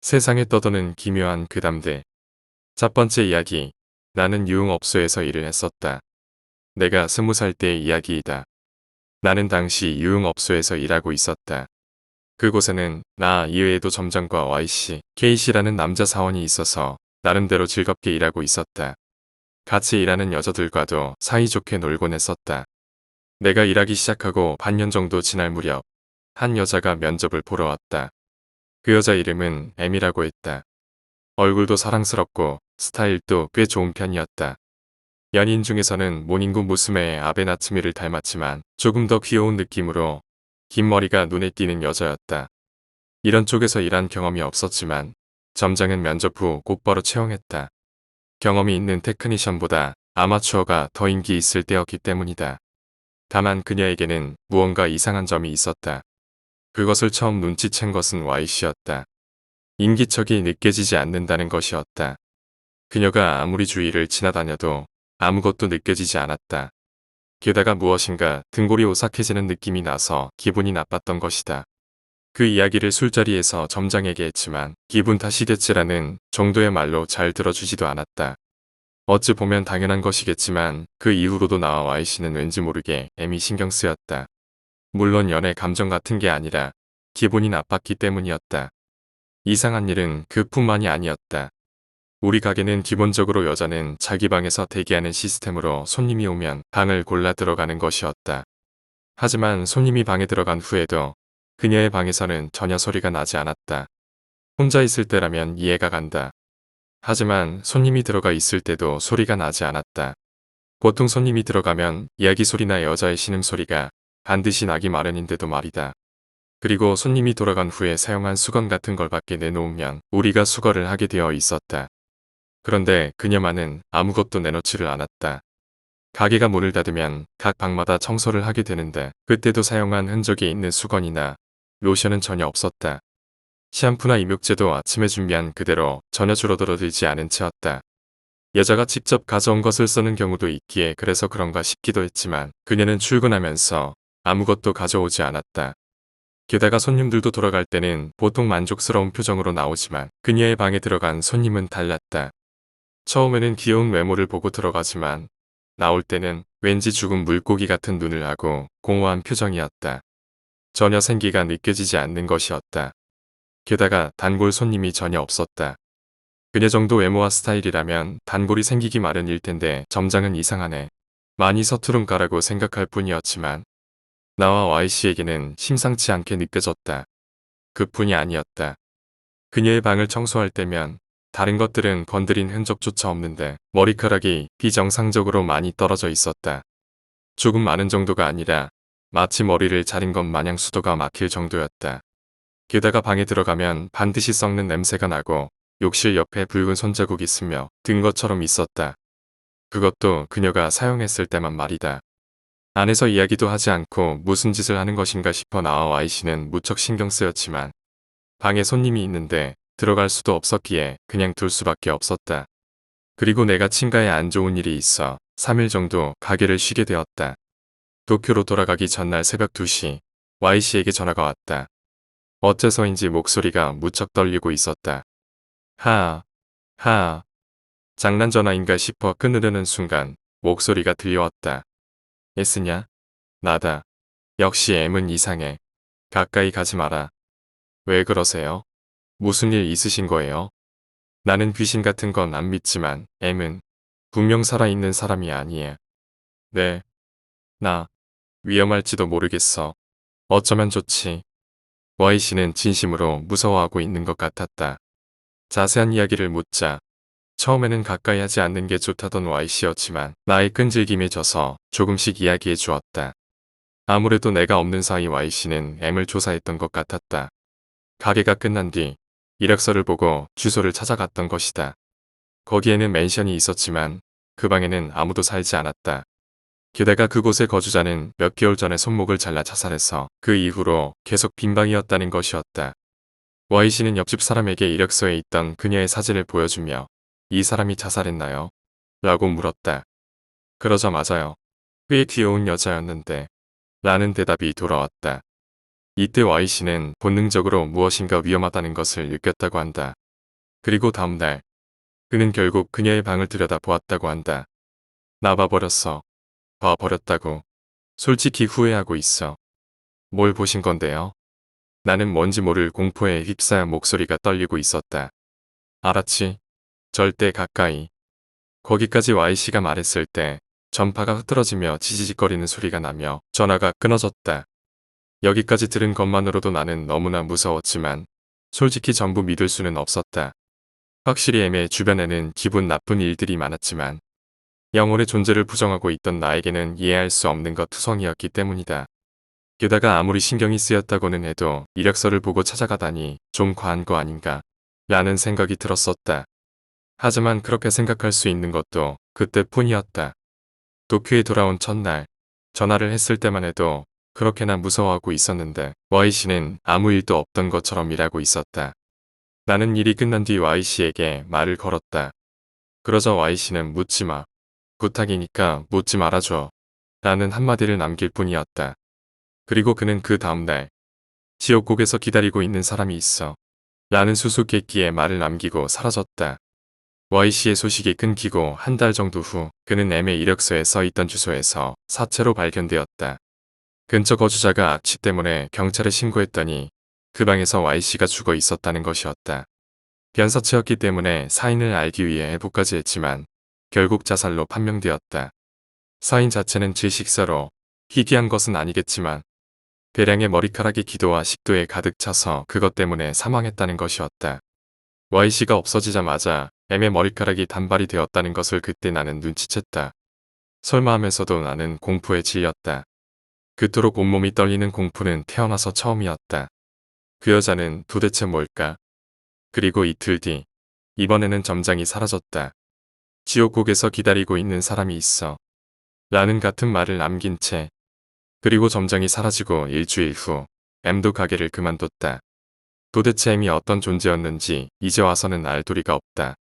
세상에 떠도는 기묘한 괴담들. 첫 번째 이야기. 나는 유흥업소에서 일을 했었다. 내가 20살 때의 이야기이다. 나는 당시 유흥업소에서 일하고 있었다. 그곳에는 나 이외에도 점장과 Y씨, K씨라는 남자 사원이 있어서 나름대로 즐겁게 일하고 있었다. 같이 일하는 여자들과도 사이좋게 놀곤 했었다. 내가 일하기 시작하고 반년 정도 지날 무렵 한 여자가 면접을 보러 왔다. 그 여자 이름은 M이라고 했다. 얼굴도 사랑스럽고 스타일도 꽤 좋은 편이었다. 연인 중에서는 모닝구 무스메의 아베 나츠미를 닮았지만 조금 더 귀여운 느낌으로 긴 머리가 눈에 띄는 여자였다. 이런 쪽에서 일한 경험이 없었지만 점장은 면접 후 곧바로 채용했다. 경험이 있는 테크니션보다 아마추어가 더 인기 있을 때였기 때문이다. 다만 그녀에게는 무언가 이상한 점이 있었다. 그것을 처음 눈치챈 것은 Y씨였다. 인기척이 느껴지지 않는다는 것이었다. 그녀가 아무리 주위를 지나다녀도 아무것도 느껴지지 않았다. 게다가 무엇인가 등골이 오싹해지는 느낌이 나서 기분이 나빴던 것이다. 그 이야기를 술자리에서 점장에게 했지만 기분 탓이겠지라는 정도의 말로 잘 들어주지도 않았다. 어찌 보면 당연한 것이겠지만 그 이후로도 나와 Y씨는 왠지 모르게 M이 신경 쓰였다. 물론 연애 감정 같은 게 아니라 기분이 나빴기 때문이었다. 이상한 일은 그뿐만이 아니었다. 우리 가게는 기본적으로 여자는 자기 방에서 대기하는 시스템으로 손님이 오면 방을 골라 들어가는 것이었다. 하지만 손님이 방에 들어간 후에도 그녀의 방에서는 전혀 소리가 나지 않았다. 혼자 있을 때라면 이해가 간다. 하지만 손님이 들어가 있을 때도 소리가 나지 않았다. 보통 손님이 들어가면 이야기 소리나 여자의 신음소리가 반드시 나기 마련인데도 말이다. 그리고 손님이 돌아간 후에 사용한 수건 같은 걸 밖에 내놓으면 우리가 수거를 하게 되어 있었다. 그런데 그녀만은 아무것도 내놓지를 않았다. 가게가 문을 닫으면 각 방마다 청소를 하게 되는데 그때도 사용한 흔적이 있는 수건이나 로션은 전혀 없었다. 샴푸나 입욕제도 아침에 준비한 그대로 전혀 줄어들지 않은 채였다. 여자가 직접 가져온 것을 쓰는 경우도 있기에 그래서 그런가 싶기도 했지만 그녀는 출근하면서 아무것도 가져오지 않았다. 게다가 손님들도 돌아갈 때는 보통 만족스러운 표정으로 나오지만 그녀의 방에 들어간 손님은 달랐다. 처음에는 귀여운 외모를 보고 들어가지만 나올 때는 왠지 죽은 물고기 같은 눈을 하고 공허한 표정이었다. 전혀 생기가 느껴지지 않는 것이었다. 게다가 단골 손님이 전혀 없었다. 그녀 정도 외모와 스타일이라면 단골이 생기기 마련일 텐데 점장은 이상하네. 많이 서투른가라고 생각할 뿐이었지만 나와 Y씨에게는 심상치 않게 느껴졌다. 그뿐이 아니었다. 그녀의 방을 청소할 때면 다른 것들은 건드린 흔적조차 없는데 머리카락이 비정상적으로 많이 떨어져 있었다. 조금 많은 정도가 아니라 마치 머리를 자른 것 마냥 수도가 막힐 정도였다. 게다가 방에 들어가면 반드시 썩는 냄새가 나고 욕실 옆에 붉은 손자국이 스며 든 것처럼 있었다. 그것도 그녀가 사용했을 때만 말이다. 안에서 이야기도 하지 않고 무슨 짓을 하는 것인가 싶어 나와 Y씨는 무척 신경 쓰였지만 방에 손님이 있는데 들어갈 수도 없었기에 그냥 둘 수밖에 없었다. 그리고 내가 친가에 안 좋은 일이 있어 3일 정도 가게를 쉬게 되었다. 도쿄로 돌아가기 전날 새벽 2시 Y씨에게 전화가 왔다. 어째서인지 목소리가 무척 떨리고 있었다. 하, 하, 장난 전화인가 싶어 끊으려는 순간 목소리가 들려왔다. 애쓰냐? 나다. 역시 M은 이상해. 가까이 가지 마라. 왜 그러세요? 무슨 일 있으신 거예요? 나는 귀신 같은 건 안 믿지만 M은 분명 살아있는 사람이 아니야. 네. 나 위험할지도 모르겠어. 어쩌면 좋지. Y씨는 진심으로 무서워하고 있는 것 같았다. 자세한 이야기를 묻자 처음에는 가까이 하지 않는 게 좋다던 Y씨였지만 나의 끈질김에 져서 조금씩 이야기해 주었다. 아무래도 내가 없는 사이 Y씨는 M을 조사했던 것 같았다. 가게가 끝난 뒤 이력서를 보고 주소를 찾아갔던 것이다. 거기에는 맨션이 있었지만 그 방에는 아무도 살지 않았다. 게다가 그곳의 거주자는 몇 개월 전에 손목을 잘라 자살해서 그 이후로 계속 빈방이었다는 것이었다. Y씨는 옆집 사람에게 이력서에 있던 그녀의 사진을 보여주며 이 사람이 자살했나요? 라고 물었다. 그러자 맞아요. 꽤 귀여운 여자였는데 라는 대답이 돌아왔다. 이때 Y씨는 본능적으로 무엇인가 위험하다는 것을 느꼈다고 한다. 그리고 다음날 그는 결국 그녀의 방을 들여다보았다고 한다. 나 봐버렸어. 봐버렸다고. 솔직히 후회하고 있어. 뭘 보신 건데요? 나는 뭔지 모를 공포에 휩싸여 목소리가 떨리고 있었다. 알았지? 절대 가까이. 거기까지 Y씨가 말했을 때 전파가 흐트러지며 지지직거리는 소리가 나며 전화가 끊어졌다. 여기까지 들은 것만으로도 나는 너무나 무서웠지만 솔직히 전부 믿을 수는 없었다. 확실히 애매 주변에는 기분 나쁜 일들이 많았지만 영혼의 존재를 부정하고 있던 나에게는 이해할 수 없는 것 투성이었기 때문이다. 게다가 아무리 신경이 쓰였다고는 해도 이력서를 보고 찾아가다니 좀 과한 거 아닌가 라는 생각이 들었었다. 하지만 그렇게 생각할 수 있는 것도 그때뿐이었다. 도쿄에 돌아온 첫날 전화를 했을 때만 해도 그렇게나 무서워하고 있었는데 Y씨는 아무 일도 없던 것처럼 일하고 있었다. 나는 일이 끝난 뒤 Y씨에게 말을 걸었다. 그러자 Y씨는 묻지 마. 부탁이니까 묻지 말아줘. 라는 한마디를 남길 뿐이었다. 그리고 그는 그 다음날 지옥국에서 기다리고 있는 사람이 있어. 라는 수수께끼의 말을 남기고 사라졌다. Y씨의 소식이 끊기고 한 달 정도 후 그는 M의 이력서에 써있던 주소에서 사체로 발견되었다. 근처 거주자가 악취 때문에 경찰에 신고했더니 그 방에서 Y씨가 죽어 있었다는 것이었다. 변사체였기 때문에 사인을 알기 위해 해부까지 했지만 결국 자살로 판명되었다. 사인 자체는 질식사로 희귀한 것은 아니겠지만 대량의 머리카락이 기도와 식도에 가득 차서 그것 때문에 사망했다는 것이었다. Y씨가 없어지자마자 M의 머리카락이 단발이 되었다는 것을 그때 나는 눈치챘다. 설마 하면서도 나는 공포에 질렸다. 그토록 온몸이 떨리는 공포는 태어나서 처음이었다. 그 여자는 도대체 뭘까? 그리고 이틀 뒤 이번에는 점장이 사라졌다. 지옥국에서 기다리고 있는 사람이 있어. 라는 같은 말을 남긴 채 그리고 점장이 사라지고 일주일 후 M도 가게를 그만뒀다. 도대체 M이 어떤 존재였는지 이제 와서는 알 도리가 없다.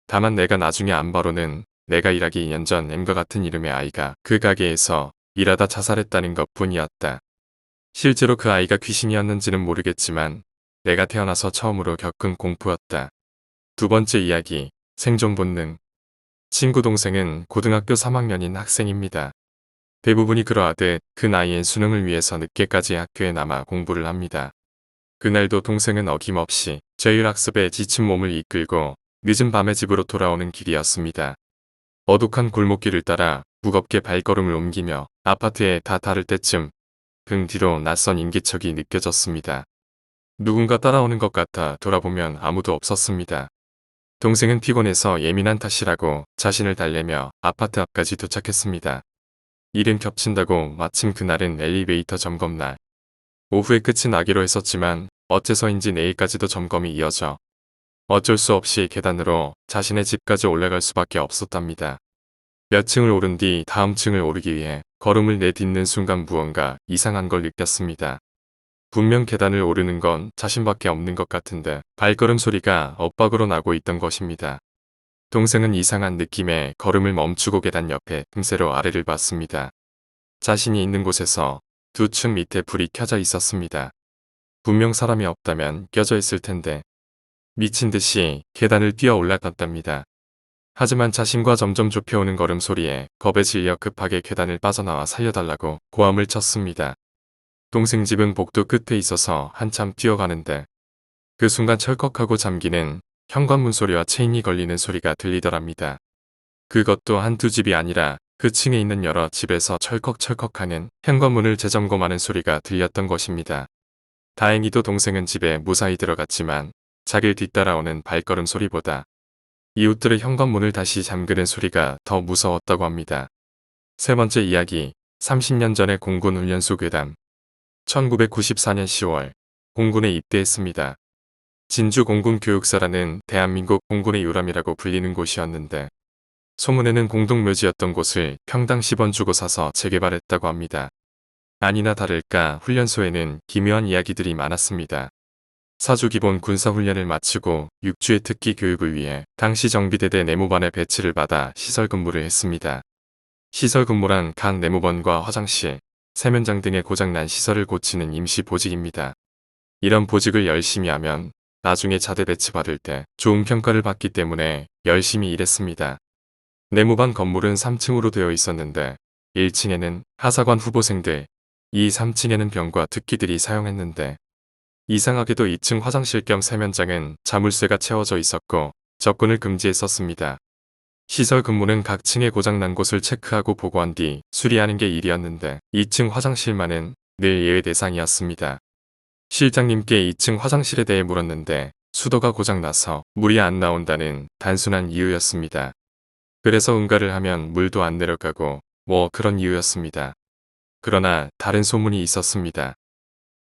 다만 내가 나중에 안 바로는 내가 일하기 2년 전 M과 같은 이름의 아이가 그 가게에서 일하다 자살했다는 것뿐이었다. 실제로 그 아이가 귀신이었는지는 모르겠지만 내가 태어나서 처음으로 겪은 공포였다. 두 번째 이야기, 생존 본능. 친구 동생은 고등학교 3학년인 학생입니다. 대부분이 그러하듯 그 나이엔 수능을 위해서 늦게까지 학교에 남아 공부를 합니다. 그날도 동생은 어김없이 제일학습에 지친 몸을 이끌고 늦은 밤에 집으로 돌아오는 길이었습니다. 어둑한 골목길을 따라 무겁게 발걸음을 옮기며 아파트에 다다를 때쯤 등 뒤로 낯선 인기척이 느껴졌습니다. 누군가 따라오는 것 같아 돌아보면 아무도 없었습니다. 동생은 피곤해서 예민한 탓이라고 자신을 달래며 아파트 앞까지 도착했습니다. 일은 겹친다고 마침 그날은 엘리베이터 점검날. 오후에 끝이 나기로 했었지만 어째서인지 내일까지도 점검이 이어져 어쩔 수 없이 계단으로 자신의 집까지 올라갈 수밖에 없었답니다. 몇 층을 오른 뒤 다음 층을 오르기 위해 걸음을 내딛는 순간 무언가 이상한 걸 느꼈습니다. 분명 계단을 오르는 건 자신밖에 없는 것 같은데 발걸음 소리가 엇박으로 나고 있던 것입니다. 동생은 이상한 느낌에 걸음을 멈추고 계단 옆에 틈새로 아래를 봤습니다. 자신이 있는 곳에서 두 층 밑에 불이 켜져 있었습니다. 분명 사람이 없다면 껴져 있을 텐데 미친 듯이 계단을 뛰어 올라갔답니다. 하지만 자신과 점점 좁혀오는 걸음소리에 겁에 질려 급하게 계단을 빠져나와 살려달라고 고함을 쳤습니다. 동생 집은 복도 끝에 있어서 한참 뛰어가는데 그 순간 철컥하고 잠기는 현관문 소리와 체인이 걸리는 소리가 들리더랍니다. 그것도 한두 집이 아니라 그 층에 있는 여러 집에서 철컥철컥하는 현관문을 재점검하는 소리가 들렸던 것입니다. 다행히도 동생은 집에 무사히 들어갔지만 자기를 뒤따라오는 발걸음 소리보다 이웃들의 현관문을 다시 잠그는 소리가 더 무서웠다고 합니다. 세 번째 이야기, 30년 전의 공군 훈련소 괴담. 1994년 10월 공군에 입대했습니다. 진주 공군 교육사라는 대한민국 공군의 유람이라고 불리는 곳이었는데 소문에는 공동묘지였던 곳을 평당 10원 주고 사서 재개발했다고 합니다. 아니나 다를까 훈련소에는 기묘한 이야기들이 많았습니다. 사주 기본 군사훈련을 마치고 6주의 특기 교육을 위해 당시 정비대대 내무반의 배치를 받아 시설 근무를 했습니다. 시설 근무란 각 내무반과 화장실, 세면장 등의 고장난 시설을 고치는 임시 보직입니다. 이런 보직을 열심히 하면 나중에 자대 배치받을 때 좋은 평가를 받기 때문에 열심히 일했습니다. 내무반 건물은 3층으로 되어 있었는데 1층에는 하사관 후보생들, 2, 3층에는 병과 특기들이 사용했는데 이상하게도 2층 화장실 겸 세면장은 자물쇠가 채워져 있었고 접근을 금지했었습니다. 시설 근무는 각 층의 고장난 곳을 체크하고 보고한 뒤 수리하는 게 일이었는데 2층 화장실만은 늘 예외 대상이었습니다. 실장님께 2층 화장실에 대해 물었는데 수도가 고장나서 물이 안 나온다는 단순한 이유였습니다. 그래서 응가를 하면 물도 안 내려가고 뭐 그런 이유였습니다. 그러나 다른 소문이 있었습니다.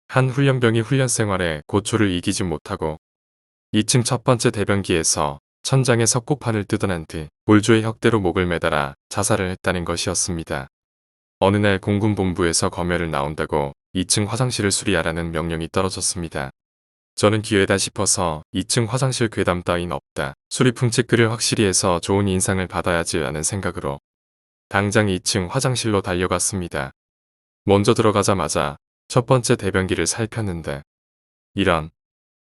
한 훈련병이 훈련 생활에 고초를 이기지 못하고 2층 첫 번째 대변기에서 천장에 석고판을 뜯어낸 듯 골조의 혁대로 목을 매달아 자살을 했다는 것이었습니다. 어느 날 공군본부에서 검열을 나온다고 2층 화장실을 수리하라는 명령이 떨어졌습니다. 저는 기회다 싶어서 2층 화장실 괴담 따윈 없다. 수리 풍책글을 확실히 해서 좋은 인상을 받아야지 라는 생각으로 당장 2층 화장실로 달려갔습니다. 먼저 들어가자마자 첫 번째 대변기를 살폈는데 이런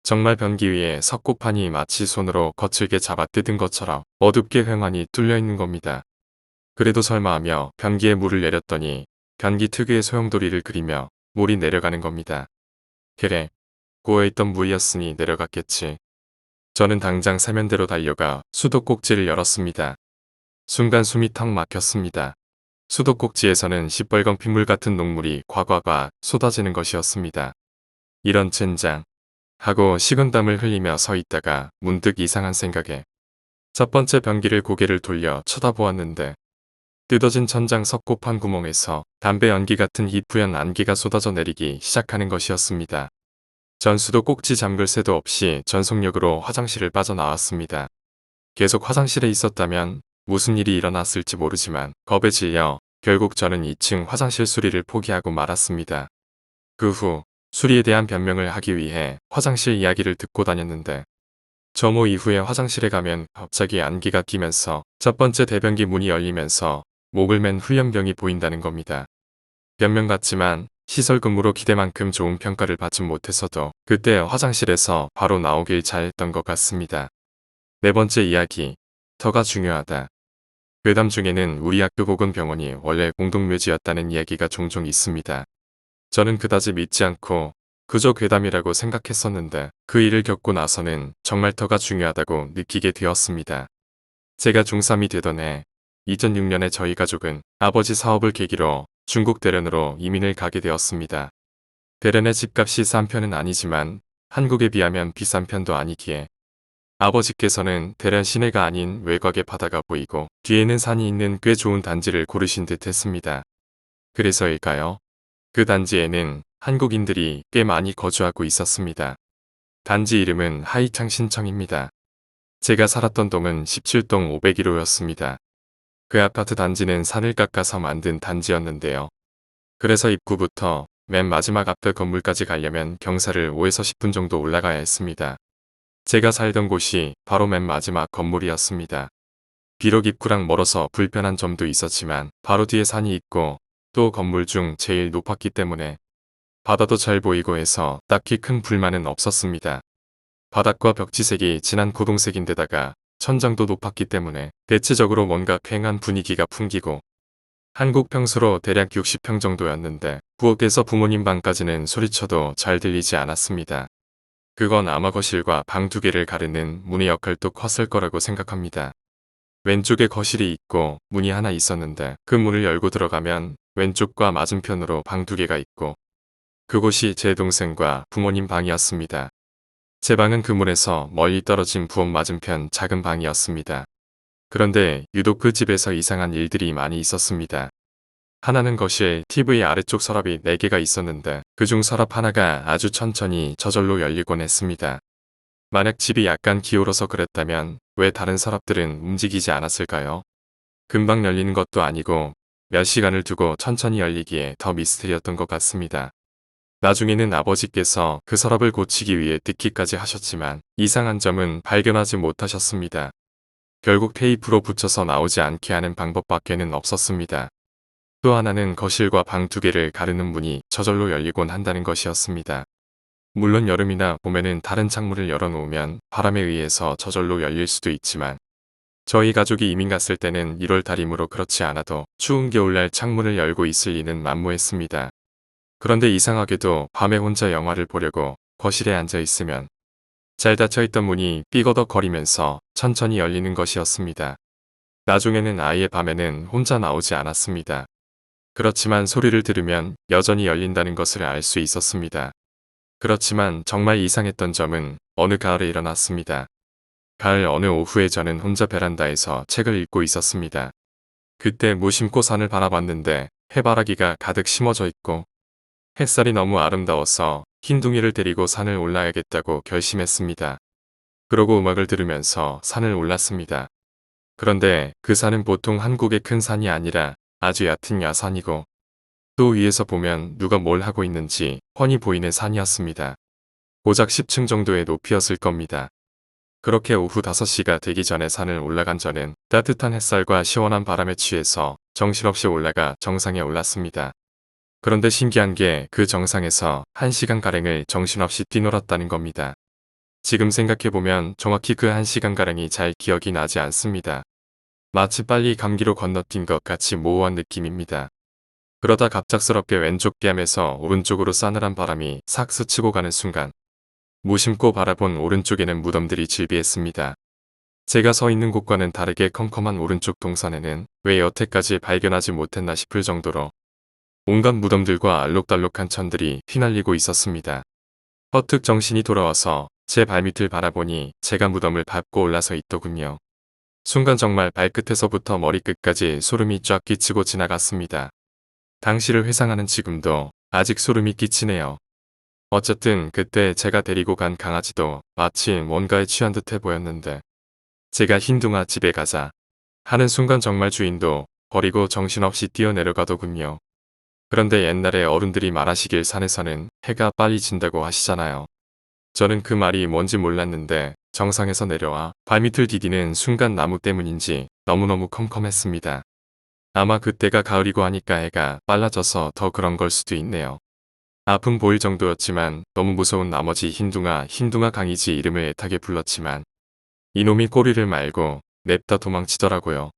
정말 변기 위에 석고판이 마치 손으로 거칠게 잡아 뜯은 것처럼 어둡게 휑하니 뚫려 있는 겁니다. 그래도 설마 하며 변기에 물을 내렸더니 변기 특유의 소용돌이를 그리며 물이 내려가는 겁니다. 그래, 고여있던 물이었으니 내려갔겠지. 저는 당장 세면대로 달려가 수도꼭지를 열었습니다. 순간 숨이 턱 막혔습니다. 수도꼭지에서는 시뻘건 핏물 같은 녹물이 곽곽곽 쏟아지는 것이었습니다. 이런 젠장 하고 식은땀을 흘리며 서 있다가 문득 이상한 생각에 첫 번째 변기를 고개를 돌려 쳐다보았는데 뜯어진 천장 석고판 구멍에서 담배 연기 같은 희뿌연 안개가 쏟아져 내리기 시작하는 것이었습니다. 전 수도꼭지 잠글 새도 없이 전속력으로 화장실을 빠져나왔습니다. 계속 화장실에 있었다면 무슨 일이 일어났을지 모르지만 겁에 질려 결국 저는 2층 화장실 수리를 포기하고 말았습니다. 그 후 수리에 대한 변명을 하기 위해 화장실 이야기를 듣고 다녔는데 점호 이후에 화장실에 가면 갑자기 안개가 끼면서 첫 번째 대변기 문이 열리면서 목을 맨 훈련병이 보인다는 겁니다. 변명 같지만 시설 근무로 기대만큼 좋은 평가를 받지 못했어도 그때 화장실에서 바로 나오길 잘했던 것 같습니다. 네 번째 이야기, 터가 중요하다. 괴담 중에는 우리 학교 혹은 병원이 원래 공동묘지였다는 이야기가 종종 있습니다. 저는 그다지 믿지 않고 그저 괴담이라고 생각했었는데 그 일을 겪고 나서는 정말 터가 중요하다고 느끼게 되었습니다. 제가 중3이 되던 해 2006년에 저희 가족은 아버지 사업을 계기로 중국 대련으로 이민을 가게 되었습니다. 대련의 집값이 싼 편은 아니지만 한국에 비하면 비싼 편도 아니기에 아버지께서는 대련 시내가 아닌 외곽의 바다가 보이고 뒤에는 산이 있는 꽤 좋은 단지를 고르신 듯 했습니다. 그래서일까요? 그 단지에는 한국인들이 꽤 많이 거주하고 있었습니다. 단지 이름은 하이창 신청입니다. 제가 살았던 동은 17동 501호였습니다. 그 아파트 단지는 산을 깎아서 만든 단지였는데요. 그래서 입구부터 맨 마지막 앞에 건물까지 가려면 경사를 5에서 10분 정도 올라가야 했습니다. 제가 살던 곳이 바로 맨 마지막 건물이었습니다. 비록 입구랑 멀어서 불편한 점도 있었지만 바로 뒤에 산이 있고 또 건물 중 제일 높았기 때문에 바다도 잘 보이고 해서 딱히 큰 불만은 없었습니다. 바닥과 벽지색이 진한 고동색인데다가 천장도 높았기 때문에 대체적으로 뭔가 쾌한 분위기가 풍기고 한국 평수로 대략 60평 정도였는데 부엌에서 부모님 방까지는 소리쳐도 잘 들리지 않았습니다. 그건 아마 거실과 방 두 개를 가르는 문의 역할도 컸을 거라고 생각합니다. 왼쪽에 거실이 있고 문이 하나 있었는데 그 문을 열고 들어가면 왼쪽과 맞은편으로 방 두 개가 있고 그곳이 제 동생과 부모님 방이었습니다. 제 방은 그 문에서 멀리 떨어진 부엌 맞은편 작은 방이었습니다. 그런데 유독 그 집에서 이상한 일들이 많이 있었습니다. 하나는 거실 TV 아래쪽 서랍이 4개가 있었는데 그중 서랍 하나가 아주 천천히 저절로 열리곤 했습니다. 만약 집이 약간 기울어서 그랬다면 왜 다른 서랍들은 움직이지 않았을까요? 금방 열리는 것도 아니고 몇 시간을 두고 천천히 열리기에 더 미스터리였던 것 같습니다. 나중에는 아버지께서 그 서랍을 고치기 위해 듣기까지 하셨지만 이상한 점은 발견하지 못하셨습니다. 결국 테이프로 붙여서 나오지 않게 하는 방법밖에는 없었습니다. 또 하나는 거실과 방 두 개를 가르는 문이 저절로 열리곤 한다는 것이었습니다. 물론 여름이나 봄에는 다른 창문을 열어놓으면 바람에 의해서 저절로 열릴 수도 있지만 저희 가족이 이민 갔을 때는 1월 달이므로 그렇지 않아도 추운 겨울날 창문을 열고 있을 리는 만무했습니다. 그런데 이상하게도 밤에 혼자 영화를 보려고 거실에 앉아 있으면 잘 닫혀있던 문이 삐거덕거리면서 천천히 열리는 것이었습니다. 나중에는 아예 밤에는 혼자 나오지 않았습니다. 그렇지만 소리를 들으면 여전히 열린다는 것을 알 수 있었습니다. 그렇지만 정말 이상했던 점은 어느 가을에 일어났습니다. 가을 어느 오후에 저는 혼자 베란다에서 책을 읽고 있었습니다. 그때 무심코 산을 바라봤는데 해바라기가 가득 심어져 있고 햇살이 너무 아름다워서 흰둥이를 데리고 산을 올라야겠다고 결심했습니다. 그러고 음악을 들으면서 산을 올랐습니다. 그런데 그 산은 보통 한국의 큰 산이 아니라 아주 얕은 야산이고 또 위에서 보면 누가 뭘 하고 있는지 훤히 보이는 산이었습니다. 고작 10층 정도의 높이였을 겁니다. 그렇게 오후 5시가 되기 전에 산을 올라간 저는 따뜻한 햇살과 시원한 바람에 취해서 정신없이 올라가 정상에 올랐습니다. 그런데 신기한 게 그 정상에서 1시간가량을 정신없이 뛰놀았다는 겁니다. 지금 생각해보면 정확히 그 1시간가량이 잘 기억이 나지 않습니다. 마치 빨리 감기로 건너뛴 것 같이 모호한 느낌입니다. 그러다 갑작스럽게 왼쪽 뺨에서 오른쪽으로 싸늘한 바람이 싹 스치고 가는 순간 무심코 바라본 오른쪽에는 무덤들이 질비했습니다. 제가 서 있는 곳과는 다르게 컴컴한 오른쪽 동산에는 왜 여태까지 발견하지 못했나 싶을 정도로 온갖 무덤들과 알록달록한 천들이 휘날리고 있었습니다. 퍼뜩 정신이 돌아와서 제 발밑을 바라보니 제가 무덤을 밟고 올라서 있더군요. 순간 정말 발끝에서부터 머리끝까지 소름이 쫙 끼치고 지나갔습니다. 당시를 회상하는 지금도 아직 소름이 끼치네요. 어쨌든 그때 제가 데리고 간 강아지도 마치 뭔가에 취한 듯해 보였는데 제가 흰둥아 집에 가자 하는 순간 정말 주인도 버리고 정신없이 뛰어내려가더군요. 그런데 옛날에 어른들이 말하시길 산에서는 해가 빨리 진다고 하시잖아요. 저는 그 말이 뭔지 몰랐는데 정상에서 내려와 발밑을 디디는 순간 나무 때문인지 너무너무 컴컴했습니다. 아마 그때가 가을이고 하니까 해가 빨라져서 더 그런 걸 수도 있네요. 아픔 보일 정도였지만 너무 무서운 나머지 흰둥아 강이지 이름을 애타게 불렀지만 이놈이 꼬리를 말고 냅다 도망치더라고요.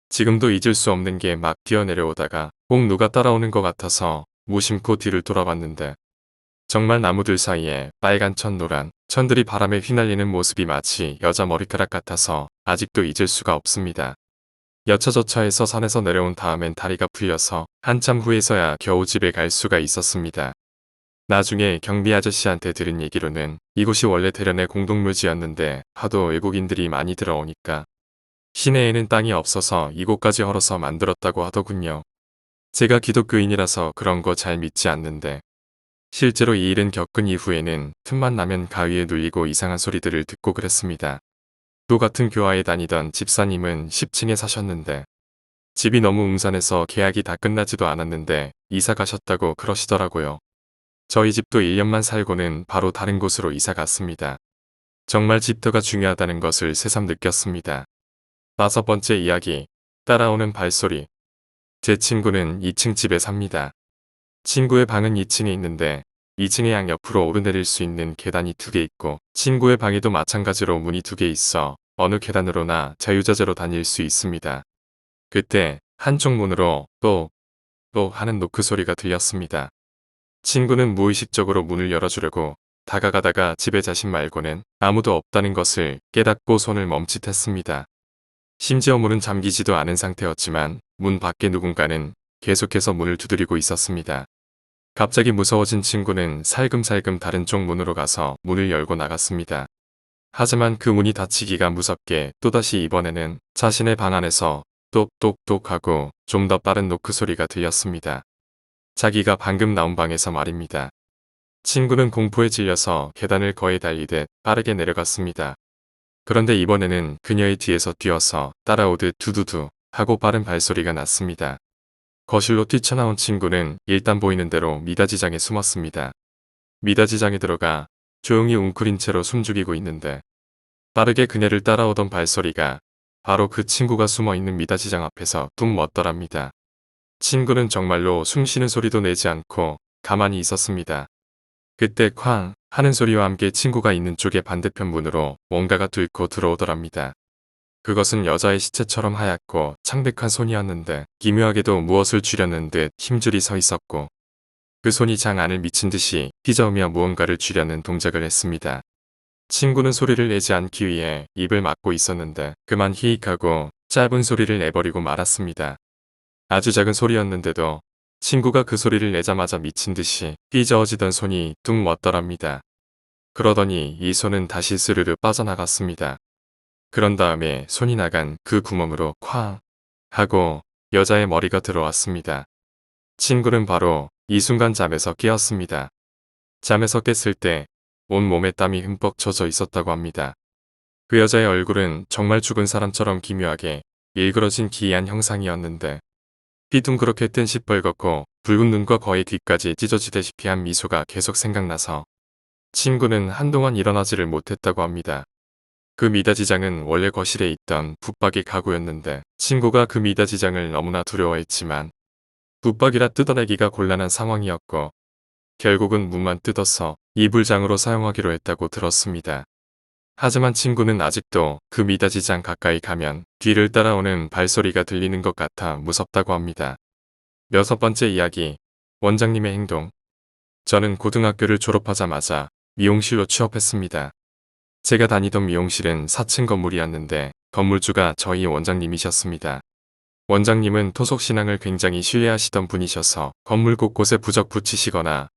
지금도 잊을 수 없는 게 막 뛰어내려오다가 꼭 누가 따라오는 것 같아서 무심코 뒤를 돌아봤는데 정말 나무들 사이에 빨간 천 노란 천들이 바람에 휘날리는 모습이 마치 여자 머리카락 같아서 아직도 잊을 수가 없습니다. 여차저차해서 산에서 내려온 다음엔 다리가 풀려서 한참 후에서야 겨우 집에 갈 수가 있었습니다. 나중에 경비 아저씨한테 들은 얘기로는 이곳이 원래 대련의 공동묘지였는데 하도 외국인들이 많이 들어오니까 시내에는 땅이 없어서 이곳까지 헐어서 만들었다고 하더군요. 제가 기독교인이라서 그런 거 잘 믿지 않는데 실제로 이 일은 겪은 이후에는 틈만 나면 가위에 눌리고 이상한 소리들을 듣고 그랬습니다. 또 같은 교회에 다니던 집사님은 10층에 사셨는데 집이 너무 음산해서 계약이 다 끝나지도 않았는데 이사 가셨다고 그러시더라고요. 저희 집도 1년만 살고는 바로 다른 곳으로 이사 갔습니다. 정말 집터가 중요하다는 것을 새삼 느꼈습니다. 5번째 이야기, 따라오는 발소리. 제 친구는 2층 집에 삽니다. 친구의 방은 2층에 있는데 2층의 양옆으로 오르내릴 수 있는 계단이 2개 있고 친구의 방에도 마찬가지로 문이 2개 있어 어느 계단으로나 자유자재로 다닐 수 있습니다. 그때 한쪽 문으로 또 하는 노크 소리가 들렸습니다. 친구는 무의식적으로 문을 열어주려고 다가가다가 집에 자신 말고는 아무도 없다는 것을 깨닫고 손을 멈칫했습니다. 심지어 문은 잠기지도 않은 상태였지만 문 밖에 누군가는 계속해서 문을 두드리고 있었습니다. 갑자기 무서워진 친구는 살금살금 다른 쪽 문으로 가서 문을 열고 나갔습니다. 하지만 그 문이 닫히기가 무섭게 또다시 이번에는 자신의 방 안에서 똑똑똑 하고 좀 더 빠른 노크 소리가 들렸습니다. 자기가 방금 나온 방에서 말입니다. 친구는 공포에 질려서 계단을 거의 달리듯 빠르게 내려갔습니다. 그런데 이번에는 그녀의 뒤에서 뛰어서 따라오듯 두두두 하고 빠른 발소리가 났습니다. 거실로 뛰쳐나온 친구는 일단 보이는 대로 미닫이장에 숨었습니다. 미닫이장에 들어가 조용히 웅크린 채로 숨죽이고 있는데 빠르게 그녀를 따라오던 발소리가 바로 그 친구가 숨어있는 미닫이장 앞에서 뚝 멎더랍니다. 친구는 정말로 숨쉬는 소리도 내지 않고 가만히 있었습니다. 그때 쾅 하는 소리와 함께 친구가 있는 쪽의 반대편 문으로 뭔가가 뚫고 들어오더랍니다. 그것은 여자의 시체처럼 하얗고 창백한 손이었는데 기묘하게도 무엇을 쥐려는 듯 힘줄이 서 있었고 그 손이 장 안을 미친 듯이 휘저으며 무언가를 쥐려는 동작을 했습니다. 친구는 소리를 내지 않기 위해 입을 막고 있었는데 그만 히익하고 짧은 소리를 내버리고 말았습니다. 아주 작은 소리였는데도 친구가 그 소리를 내자마자 미친 듯이 삐져어지던 손이 뚝 멎더랍니다. 그러더니 이 손은 다시 스르르 빠져나갔습니다. 그런 다음에 손이 나간 그 구멍으로 쾅 하고 여자의 머리가 들어왔습니다. 친구는 바로 이 순간 잠에서 깨었습니다. 잠에서 깼을 때 온몸에 땀이 흠뻑 젖어 있었다고 합니다. 그 여자의 얼굴은 정말 죽은 사람처럼 기묘하게 일그러진 기이한 형상이었는데 삐둥그렇게 뜬 시뻘겋고 붉은 눈과 거의 귀까지 찢어지다시피 한 미소가 계속 생각나서 친구는 한동안 일어나지를 못했다고 합니다. 그 미닫이장은 원래 거실에 있던 붙박이 가구였는데 친구가 그 미닫이장을 너무나 두려워했지만 붙박이라 뜯어내기가 곤란한 상황이었고 결국은 문만 뜯어서 이불장으로 사용하기로 했다고 들었습니다. 하지만 친구는 아직도 그 미닫이장 가까이 가면 뒤를 따라오는 발소리가 들리는 것 같아 무섭다고 합니다. 6번째 이야기, 원장님의 행동. 저는 고등학교를 졸업하자마자 미용실로 취업했습니다. 제가 다니던 미용실은 4층 건물이었는데 건물주가 저희 원장님이셨습니다. 원장님은 토속신앙을 굉장히 신뢰하시던 분이셔서 건물 곳곳에 부적 붙이시거나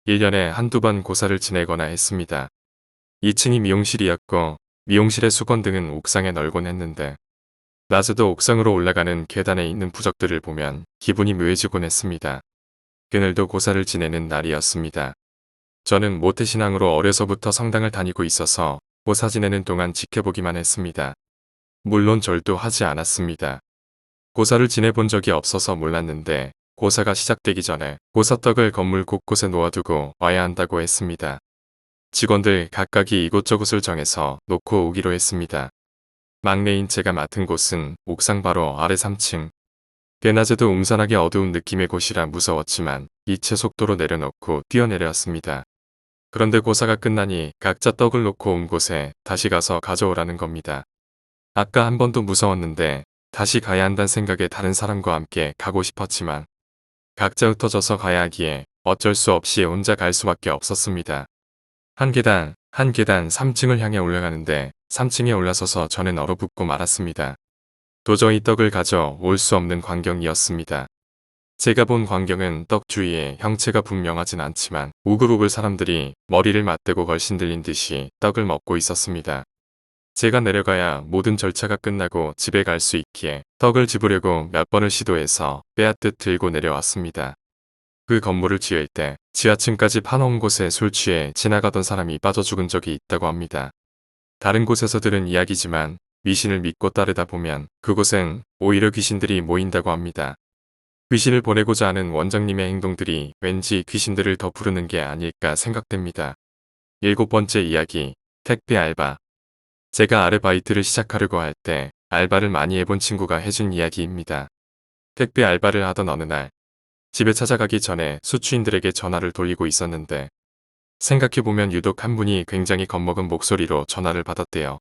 1년에 한두 번 고사를 지내거나 했습니다. 2층이 미용실이었고 미용실의 수건 등은 옥상에 널곤 했는데 낮에도 옥상으로 올라가는 계단에 있는 부적들을 보면 기분이 묘해지곤 했습니다. 그날도 고사를 지내는 날이었습니다. 저는 모태신앙으로 어려서부터 성당을 다니고 있어서 고사 지내는 동안 지켜보기만 했습니다. 물론 절도 하지 않았습니다. 고사를 지내본 적이 없어서 몰랐는데 고사가 시작되기 전에 고사떡을 건물 곳곳에 놓아두고 와야 한다고 했습니다. 직원들 각각이 이곳저곳을 정해서 놓고 오기로 했습니다. 막내인 제가 맡은 곳은 옥상 바로 아래 3층. 대낮에도 음산하게 어두운 느낌의 곳이라 무서웠지만 이체 속도로 내려놓고 뛰어내려왔습니다. 그런데 고사가 끝나니 각자 떡을 놓고 온 곳에 다시 가서 가져오라는 겁니다. 아까 한 번도 무서웠는데 다시 가야 한다는 생각에 다른 사람과 함께 가고 싶었지만 각자 흩어져서 가야 하기에 어쩔 수 없이 혼자 갈 수밖에 없었습니다. 한 계단 3층을 향해 올라가는데 3층에 올라서서 저는 얼어붙고 말았습니다. 도저히 떡을 가져 올 수 없는 광경이었습니다. 제가 본 광경은 떡 주위에 형체가 분명하진 않지만 우글우글 사람들이 머리를 맞대고 걸신들린 듯이 떡을 먹고 있었습니다. 제가 내려가야 모든 절차가 끝나고 집에 갈 수 있기에 떡을 집으려고 몇 번을 시도해서 빼앗듯 들고 내려왔습니다. 그 건물을 지을 때 지하층까지 파놓은 곳에 술 취해 지나가던 사람이 빠져 죽은 적이 있다고 합니다. 다른 곳에서 들은 이야기지만 미신을 믿고 따르다 보면 그곳엔 오히려 귀신들이 모인다고 합니다. 귀신을 보내고자 하는 원장님의 행동들이 왠지 귀신들을 더 부르는 게 아닐까 생각됩니다. 7번째 이야기, 택배 알바. 제가 아르바이트를 시작하려고 할 때 알바를 많이 해본 친구가 해준 이야기입니다. 택배 알바를 하던 어느 날 집에 찾아가기 전에 수취인들에게 전화를 돌리고 있었는데 생각해보면 유독 한 분이 굉장히 겁먹은 목소리로 전화를 받았대요.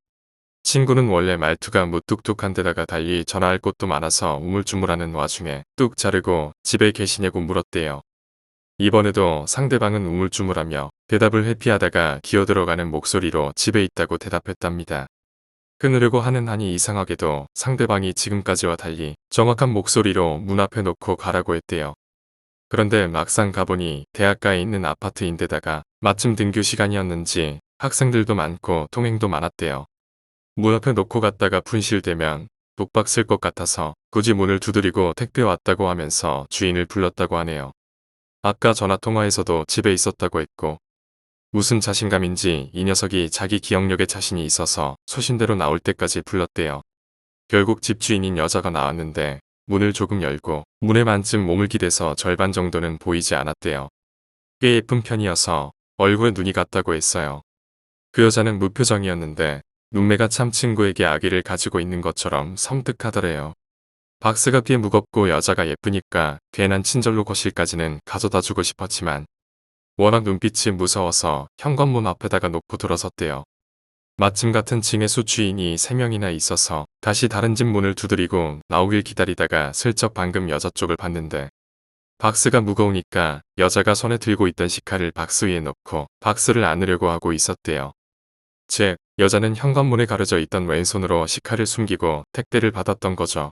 친구는 원래 말투가 무뚝뚝한 데다가 달리 전화할 곳도 많아서 우물쭈물하는 와중에 뚝 자르고 집에 계시냐고 물었대요. 이번에도 상대방은 우물쭈물하며 대답을 회피하다가 기어들어가는 목소리로 집에 있다고 대답했답니다. 끊으려고 하는 한이 이상하게도 상대방이 지금까지와 달리 정확한 목소리로 문 앞에 놓고 가라고 했대요. 그런데 막상 가보니 대학가에 있는 아파트인데다가 마침 등교 시간이었는지 학생들도 많고 통행도 많았대요. 문 앞에 놓고 갔다가 분실되면 독박 쓸 것 같아서 굳이 문을 두드리고 택배 왔다고 하면서 주인을 불렀다고 하네요. 아까 전화통화에서도 집에 있었다고 했고 무슨 자신감인지 이 녀석이 자기 기억력에 자신이 있어서 소신대로 나올 때까지 불렀대요. 결국 집주인인 여자가 나왔는데 문을 조금 열고 문에 반쯤 몸을 기대서 절반 정도는 보이지 않았대요. 꽤 예쁜 편이어서 얼굴에 눈이 갔다고 했어요. 그 여자는 무표정이었는데 눈매가 참 친구에게 아기를 가지고 있는 것처럼 섬뜩하더래요. 박스가 꽤 무겁고 여자가 예쁘니까 괜한 친절로 거실까지는 가져다 주고 싶었지만 워낙 눈빛이 무서워서 현관문 앞에다가 놓고 들어섰대요. 마침 같은 층에 수주인이 3명이나 있어서 다시 다른 집 문을 두드리고 나오길 기다리다가 슬쩍 방금 여자 쪽을 봤는데 박스가 무거우니까 여자가 손에 들고 있던 시카를 박스 위에 놓고 박스를 안으려고 하고 있었대요. 즉, 여자는 현관문에 가려져 있던 왼손으로 시카를 숨기고 택배를 받았던 거죠.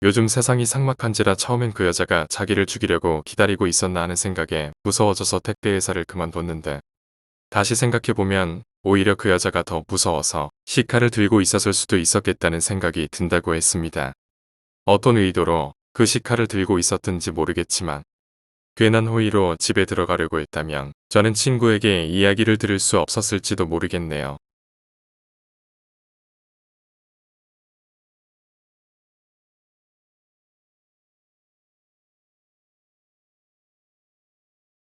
요즘 세상이 삭막한지라 처음엔 그 여자가 자기를 죽이려고 기다리고 있었나 하는 생각에 무서워져서 택배 회사를 그만뒀는데 다시 생각해보면 오히려 그 여자가 더 무서워서 시카를 들고 있었을 수도 있었겠다는 생각이 든다고 했습니다. 어떤 의도로 그 시카를 들고 있었든지 모르겠지만 괜한 호의로 집에 들어가려고 했다면 저는 친구에게 이야기를 들을 수 없었을지도 모르겠네요.